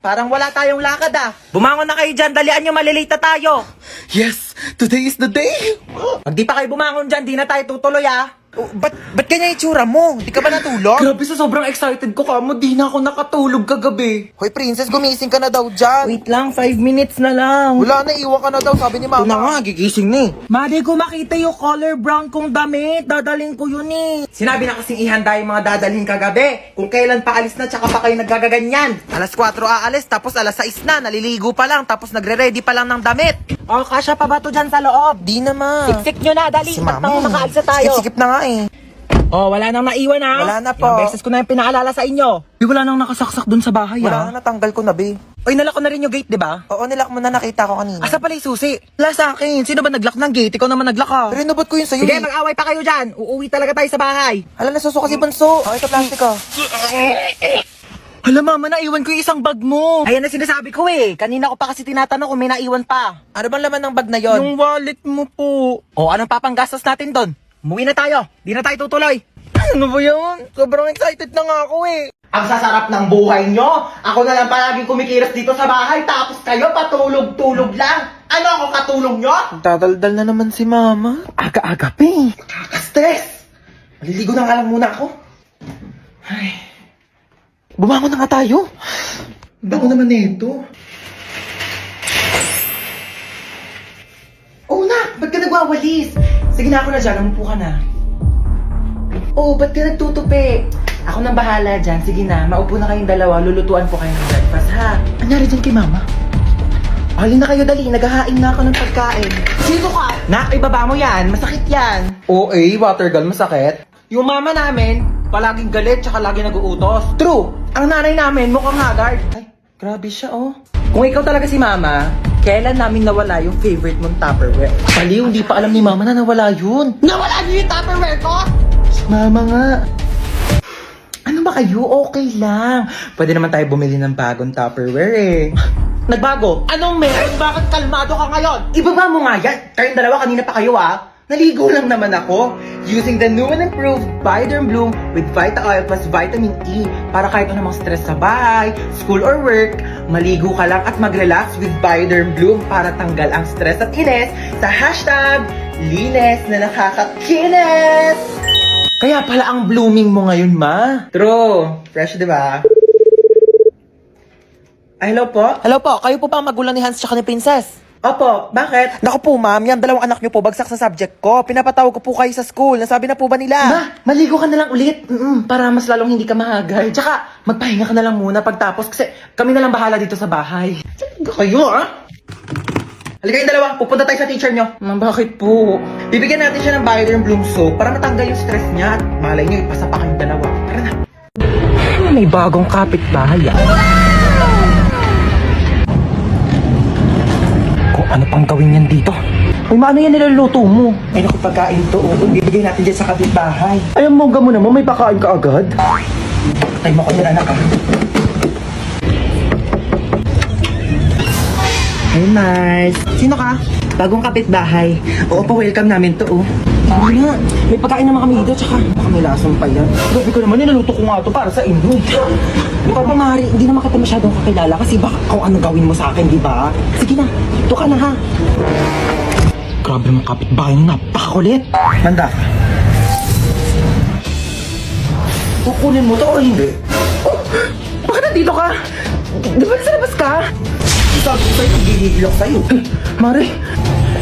Parang wala tayong lakad ah. Bumangon na kayo dyan, dalian nyo, malilita tayo. Yes! Today is the day! Pag di pa kayo bumangon dyan, di na tayo tutuloy ah. Ba't ganyan itsura mo? Di ka ba natulog? Grabe, sa sobrang excited ko kamo, di na ako nakatulog kagabi. Hoy, princess, gumising ka na daw dyan. Wait lang, 5 minutes na lang. Wala na, iwan ka na daw, sabi ni Ito na mama. nga, gigising ni. Madi ko makita yung color brown kong damit. Dadaling ko yun eh. Sinabi na kasing ihanda yung mga dadalhin kagabi. Kung kailan pa alis na, tsaka pa kayo nagagaganyan. Alas 4 aalis, tapos alas 6 na, naliligo pa lang, tapos nagre-ready pa lang ng damit. O, kasya pa ba to dyan sa loob? Di naman. Siksik nyo na, dali. Si Ba't mama. nang makaalsa tayo? Sikip na nga eh. Oh, wala nang naiwan ha? Wala na po. Ilang beses ko na yung pinaalala sa inyo. Wala nang nakasaksak dun sa bahay Wala na, natanggal ko na, be. Oy, nalak ko na rin yung gate, di ba? Oo, nilak mo na, nakita ko kanina. Asa pala yung susi? Wala sa akin. Sino ba naglock ng gate? Ikaw naman naglock ka. Rinobot ko yun sa'yo. Sige, eh. mag-away pa kayo dyan. Uuwi talaga tayo sa bahay. Hala, nasusuka si Bunso. Okay, ito plastic ko. Hala mama, naiwan ko yung isang bag mo. Ayan na sinasabi ko eh. Kanina ko pa kasi tinatanong kung may naiwan pa. Ano bang laman ng bag na yon? Yung wallet mo po. O, anong papanggastos natin doon? Umuwi na tayo. Di na tayo tutuloy. Ano ba yun? Sobrang excited na nga ako eh. Ang sasarap ng buhay nyo. Ako na lang palaging kumikiras dito sa bahay. Tapos kayo patulog-tulog lang. Ano ako katulong nyo? Dadaldal na naman si mama. Aga-aga pa eh. Nakaka-stress. Maliligo na nga lang muna ako. Ay. Bumangon na nga tayo. Bago naman nito. Oh, na! Ba't ka nagwawalis? Sige na, ako na dyan. Umupo ka na. Oh, ba't ka nagtutupi? Ako nang bahala dyan. Sige na, maupo na kayong dalawa. Lulutuan ko kayo ng breakfast, ha? Anyari dyan kay mama? Halin na kayo, dali. Naghahain na ako ng pagkain. Sino ka? Nak, ibaba mo yan. Masakit yan. Oo, water gun, masakit. Yung mama namin, palaging galit tsaka lagi nag-uutos. True! Ang nanay namin, mukhang haggard. Ay, grabe siya, oh. Kung ikaw talaga si mama, kailan namin nawala yung favorite mong Tupperware? Baliw, hindi pa alam ni mama na nawala yun. Nawala niyo yung Tupperware ko? Si mama nga. Ano ba kayo? Okay lang. Pwede naman tayo bumili ng bagong Tupperware eh. Nagbago? Anong meron? Bakit kalmado ka ngayon? Ibaba mo nga yan. Kayong dalawa, kanina pa kayo ah. Naligo lang naman ako. Using the new and improved Bioderm Bloom with Vita Oil plus Vitamin E. Para kahit anumang stress sa bahay, school or work, maligo ka lang at mag-relax with Bioderm Bloom para tanggal ang stress at inis sa hashtag linis na nakakakinis. Kaya pala ang blooming mo ngayon, ma. True. Fresh, di ba? Ay, hello po? Hello po, kayo po ba ang magulang ni Hans tsaka ni Princess? Opo, bakit? Naku po ma'am, yan dalawang anak niyo po bagsak sa subject ko. Pinapatawag ko po kayo sa school. Nasabi na po ba nila? Ma, maligo ka na lang ulit. Para mas lalong hindi ka mahagay. Tsaka, magpahinga ka na lang muna pagtapos kasi kami na lang bahala dito sa bahay. Talaga kayo, ah? Halika kayong dalawa, pupunta tayo sa teacher nyo. Bakit po? Bibigyan natin siya ng Bioderm Bloom soap para matanggal yung stress niya at malay nyo, ipasa pa kayong dalawa. Tara na. May bagong kapitbahay ah. Kung ano pang gawin yan dito. Uy, maano yan niluluto mo? Ay, naku, pagkain to. Bibigay natin dyan sa kapitbahay. Ay, ang mongga mo naman, may pakain ka agad. Patay mo ko yan, anak. Hey, Mars. Sino ka? Bagong kapitbahay. Oo, pa-welcome namin to, oh. Hindi nga. May pagkain naman kami dito, tsaka baka may lasang pa yan. Grabe ko naman, nilaluto ko nga to para sa inyo. Di ba, Mari, hindi naman kita masyadong kakilala kasi baka kung ano gawin mo sa akin, di ba? Sige na, ito ka na, ha? Grabe mong kapitbahay nyo, napakakulit. Manda. Kukunin mo to o hindi? Oh, bakit nandito ka? Di ba nasa labas ka? Sabi ko sa'yo, gigigil ako sa'yo. Mari,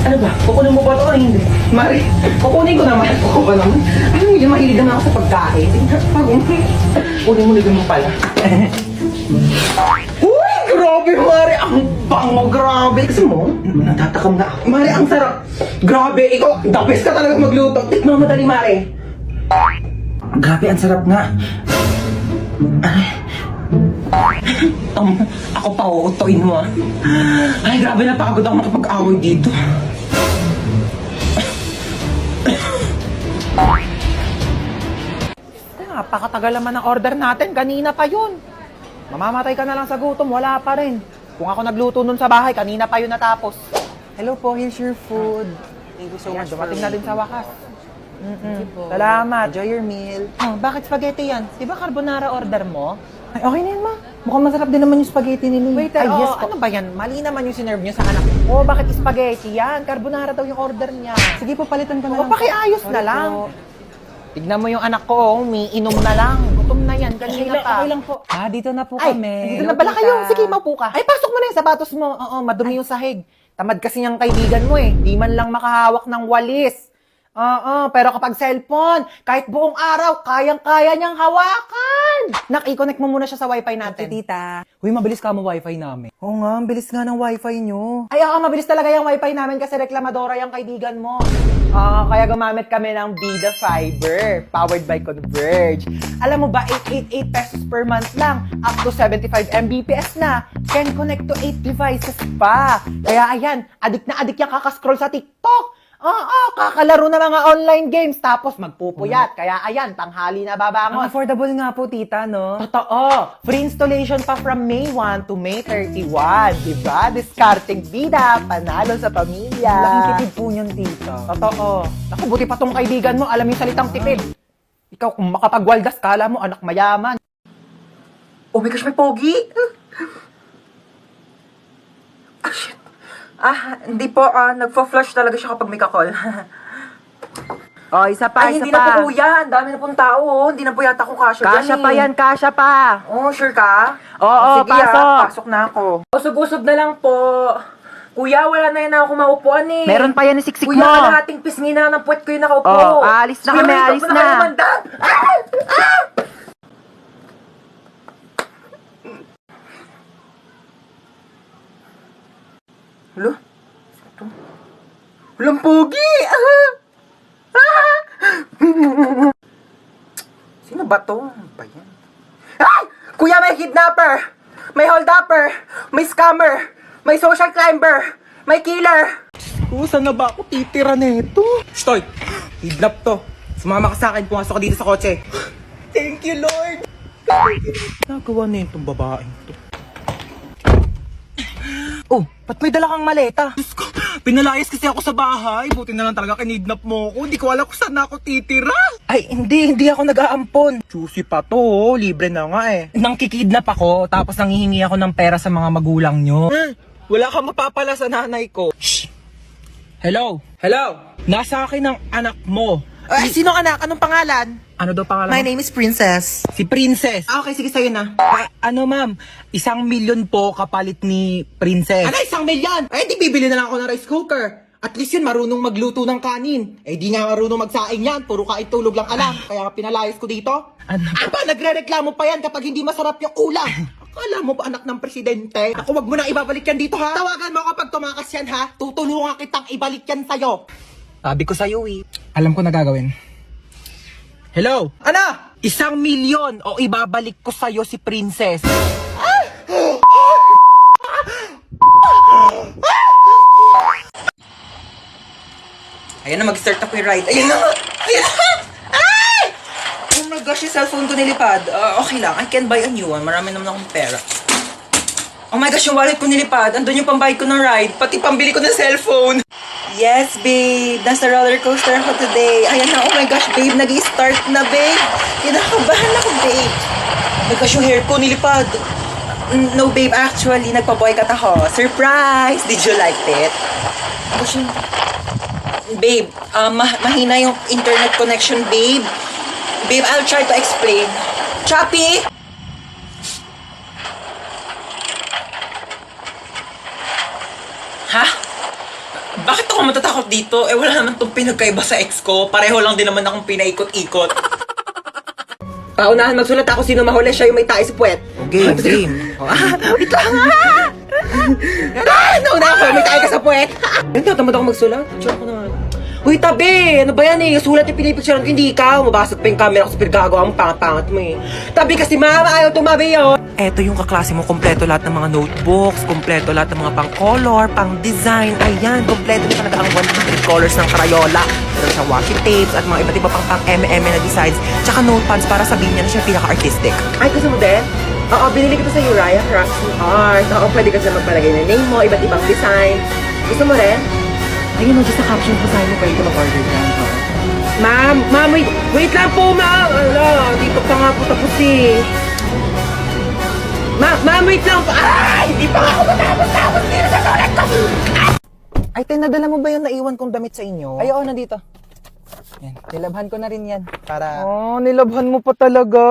ano ba? Kukunin mo ba ito o hindi? Mari, kukunin ko naman. Kukunin ko naman. Alam mo yun, mahilig naman ako sa pagkain. Kunin mo mo pala. Uy, grabe, Mari. Ang bango, grabe. Kasi mo, natatakam na ako. Mari, ang sarap. Grabe, ikaw, the best ka talaga magluto. Tikman mo madali, Mari. Grabe, ang sarap nga. Ako pa, uutoin mo ah. Ay, grabe, napagod ako makapag-away dito. Napakatagal naman ang order natin. Kanina pa yun. Mamamatay ka na lang sa gutom. Wala pa rin. Kung ako nagluto nun sa bahay, kanina pa yun natapos. Hello po, here's your food. Thank you so much. Dumating na din sa wakas. Salamat. Enjoy your meal. Oh, bakit spaghetti yan? Di ba carbonara order mo? Ay, okay na yan, ma. Mukhang masarap din naman yung spaghetti ni Lee. Waiter, Ay, yes oh, po. ano ba yan? Mali naman yung sinerve niyo sa anak ko. Bakit spaghetti yan? Carbonara daw yung order niya. Sige po, palitan ko na O, lang. pakiayos Sorry na lang. po. Tignan mo yung anak ko, umiinom na lang. Gutom na yan, kanina pa. Okay lang po. Ah, dito na po Ay, kami. dito Hello, na pala tita. kayo. Sige, maupo ka. Ay, pasok mo na yung sapatos mo. Oo, madumi yung sahig. Tamad kasi niyang kaibigan mo eh. Di man lang makahawak ng walis. Oo, pero kapag cellphone, kahit buong araw, kayang-kaya niyang hawakan. Nak, i-connect mo muna siya sa wifi Ate, natin. tita. Uy, mabilis ka mo wifi namin. Oo nga, ang bilis nga ng wifi nyo. Ay, oo, mabilis talaga yung wifi namin kasi reklamadora yung kaibigan mo. Kaya gumamit kami ng Vida Fiber, powered by Converge. Alam mo ba, 888 pesos per month lang, up to 75 Mbps na. Can connect to 8 devices pa. Kaya ayan, adik na adik yung kakascroll sa TikTok. Oo, kakalaro na mga online games, tapos magpupuyat. Kaya ayan, tanghali na Ang babangon. affordable nga po, tita, no? Totoo. Free installation pa from May 1 to May 31. Diba? Discarding bida, panalo sa pamilya. Laking tipid po niyan, tita. Totoo. Naku, buti pa tong kaibigan mo, alam yung salitang tipid. Ikaw, kung makapagwaldas, kala mo anak mayaman. Oh my gosh, may pogi! Ah, shit. Hindi po. Nagpa-flush talaga siya kapag may kakol. Oh, isa pa, Ay, hindi na po yan. Dami na pong tao. Oh. Hindi na po yata ako kasya Kasya pa yan, kasya pa. Oh, sure ka? Oo, Sige, pasok. pasok na ako. Usog-usog na lang po. Kuya, wala na yan ako maupuan eh. Meron pa yan yung siksik Kuya, mo. kalahating pisngi na ng puwet ko yung nakaupo. Oh, alis na kami, Kuya, alis ito po na. nakalimandang. Hello? Ito? Walang pogi! Sino ba to? Ano ba yan? Ay! Kuya, may kidnapper! May holdupper! May scammer! May social climber! May killer! Saan na ba ako titira nito? Stoy! Kidnap to. Sumama ka sa akin, pumasok ka dito sa kotse. Thank you, Lord! Nagawa na itong babaeng to. Oh, ba't may dala kang maleta? Diyos ko, pinalayas kasi ako sa bahay. Buti na lang talaga kinidnap mo ako. Hindi ko alam kung saan ako titira. Ay, hindi ako nag-aampon. Juicy pa to, oh. Libre na nga eh. Nang kikidnap ako, tapos nanghihingi ako ng pera sa mga magulang nyo. Wala kang mapapala sa nanay ko. Shh! Hello? Hello? Nasa akin ang anak mo. Ay, sino anak? Anong pangalan? Ano daw pangalan mo? name is Princess. Si Princess. Okay, sige sa'yo na. Ano ma'am, 1,000,000 po kapalit ni Princess. Ano, 1,000,000? Eh, di bibili na lang ako ng rice cooker. At least yun, marunong magluto ng kanin. Eh, di nga marunong magsaing yan. Puro kain tulog lang alam. Kaya pinalayas ko dito. Ano? Aba, nagre-reklamo pa yan kapag hindi masarap yung ulam. Akala mo ba anak ng presidente? Ako, wag mo nang ibabalik yan dito, ha? Tawagan mo kapag tumakas yan, ha? Tutulungan kitang ibalik yan sa'yo. Sabi ko sa'yo, eh. Alam ko na gagawin. Hello? Ano? 1,000,000 o ibabalik ko sa'yo si Princess. Ayan na, mag-start na po yung ride. Ayan na! Ayan na! Ay! Oh my gosh, yung cellphone ko nilipad. Okay lang, I can buy a new one. Marami naman akong pera. Oh my gosh, yung wallet ko nilipad. Andun yung pambayad ko ng ride. Pati pambili ko ng cellphone. Yes, babe. Nasa roller coaster ako today. Ayan na, oh my gosh, babe. Nag-i-start na, babe. Kinakabahan ako, babe. Oh my gosh, yung hair ko nilipad. No, babe. Actually, nagpa-boycott ako. Surprise! Did you like it? Oh, gosh, babe, mahina yung internet connection, babe. Babe, I'll try to explain. Choppy! Ha? Bakit ako matatakot dito? Eh, wala naman itong pinagkaiba sa ex ko. Pareho lang din naman akong pinaikot-ikot. Paunahan, magsulat ako sino mahuli siya yung may tayo sa puwet. Game, game. Wait lang! Nauna ako, may tayo ka sa puwet. Nagtatamad ako magsulat. Tsura ko naman. Uy, tabi! Ano ba yan eh? Sulat yung pinipicturean ko, hindi ikaw. Mabasag pa yung camera ko sa pinagagawa mo, pangat-pangat mo eh. Tabi kasi mama, ayaw tumabi yun. Eto yung kaklase mo, kompleto lahat ng mga notebooks, kompleto lahat ng mga pang-color, pang-design, ayan, kompleto na talaga ang 100 colors ng Crayola. Meron siyang washi tapes at mga iba't iba pang pang-MM na designs, tsaka notepads para sabihin niya na siya pinaka-artistic. Ay, gusto mo din? Oo, binili ko to sa Uriah Crafts and Art. Oo, pwede ka siya magpalagay ng name mo, iba't ibang design. Gusto mo rin? Ayun, just sa caption ko sa'yo, pwede ka mag-order dyan. Ma'am, wait lang po, ma'am. Ala, dito pa nga po tapos eh. Ma'am, wait lang po. Ay, hindi pa ako matapos-tapos dito sa sulat ko. Ay, tinadala mo ba yung naiwan kong damit sa inyo? Ay, oo, nandito. Yan. Nilabhan ko na rin yan. Para... Oh, nilabhan mo pa talaga.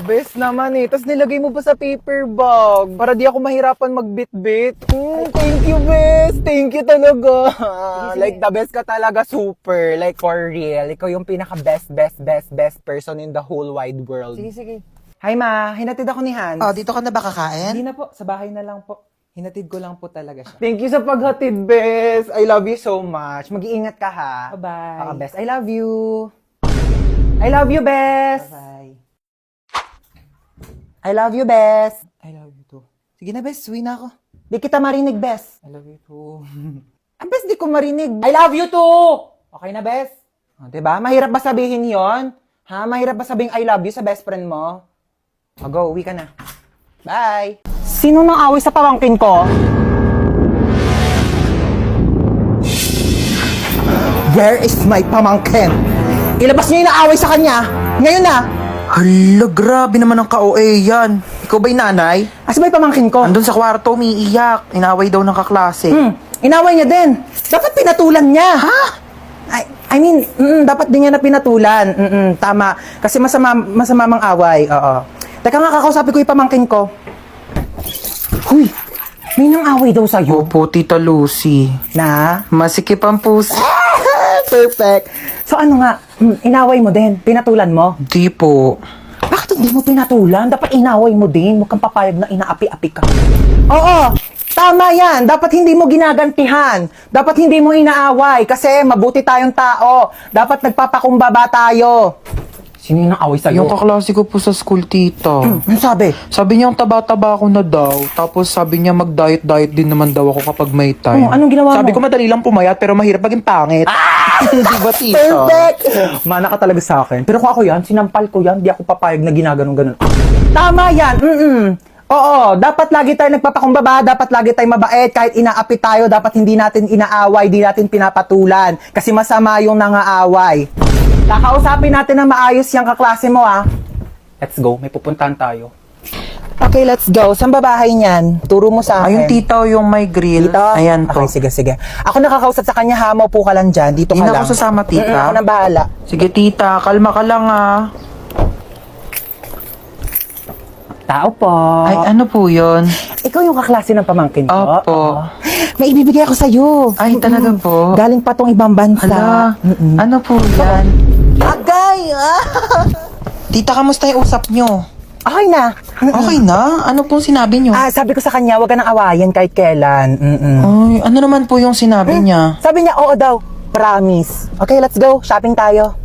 Best naman eh. Tapos nilagay mo pa sa paper bag. Para di ako mahirapan magbit-bit. Thank you, best. Thank you talaga. Like, the best ka talaga. Super. Like, for real. Ikaw yung pinaka-best person in the whole wide world. Sige. Hi, ma. Hinatid ako ni Hans. Oh, dito ka na ba kakain? Hindi na po. Sa bahay na lang po. Hinatid ko lang po talaga siya. Thank you sa paghatid, best. I love you so much. Mag-iingat ka, ha? Bye-bye. Best. I love you. I love you, best. Bye. I love you, best. I love you too. Sige na, bes. Uwi na ako. Di kita marinig, best. I love you too. Best, di ko marinig. I love you too! Okay na, best? Diba? Mahirap ba sabihin yon? Ha? Mahirap ba sabihin I love you sa best friend mo? Go, uwi ka na. Bye! Sino nang away sa pamangkin ko? Where is my pamangkin? Ilabas niyo yung naaway sa kanya. Ngayon na. Hala, grabe naman ang ka-OA yan. Ikaw ba'y nanay? Asa ba yung pamangkin ko? Andun sa kwarto, umiiyak. Inaway daw ng kaklase. Inaway niya din. Dapat pinatulan niya. Ha? I mean, dapat din niya na pinatulan. Tama. Kasi masama mang away. Oo. Teka nga, kakausapin ko yung pamangkin ko. Huy, may nang away daw sa'yo. Opo, Tita Lucy. Na? Masikip ang puso. Perfect. So ano nga, inaway mo din, pinatulan mo. Di po. Bakit hindi mo pinatulan? Dapat inaway mo din. Huwag kang papayag na inaapi-api ka. Oo, tama yan. Dapat hindi mo ginagantihan. Dapat hindi mo inaaway. Kasi mabuti tayong tao. Dapat nagpapakumbaba tayo. Sino yung naaway sa'yo? Yung kaklase ko po sa school, tita. Ano sabi? Sabi niya, ang taba-taba ako na daw. Tapos sabi niya, mag-diet-diet din naman daw ako kapag may time. Oh, anong ginawa Sabi mo? ko, madali lang pumayat, pero mahirap maging pangit. Di ba, tita? Perfect! Mana ka talaga sa akin. Pero kung ako yan, sinampal ko yan, di ako papayag na ginaganon-ganon. Tama yan! Oo, dapat lagi tayo nagpapakumbaba, dapat lagi tayo mabait, kahit inaapi tayo, dapat hindi natin inaaway, di natin pinapatulan. Kasi masama yung nangaaway. Kakausapin natin na maayos yung kaklase mo, ah. Let's go, may pupuntahan tayo. Okay, let's go. Saan ba bahay niyan? Turo mo sa akin. Ayun, tita, yung may grill. Dito? Ayan po. Okay, sige. Ako nakakausap sa kanya, ha? Maupo ka lang dyan. Dito Hindi ka na lang. ako sasama, tita. Ako nang bahala. Sige, tita, kalma ka lang, Tao po. Ay, ano po yun? Ikaw yung kaklase ng pamangkin ko? Opo. Oo. May ibibigay ako sa'yo. Ay, talaga po? Galing pa tong ibang bansa. Hala, ano po yan? Agay! Tita, kamusta yung usap nyo? Okay na. Okay na? Ano pong sinabi nyo? Sabi ko sa kanya, wag ka nang awayan kahit kailan. Ay, ano naman po yung sinabi niya? Sabi niya, oo daw. Promise. Okay, let's go. Shopping tayo.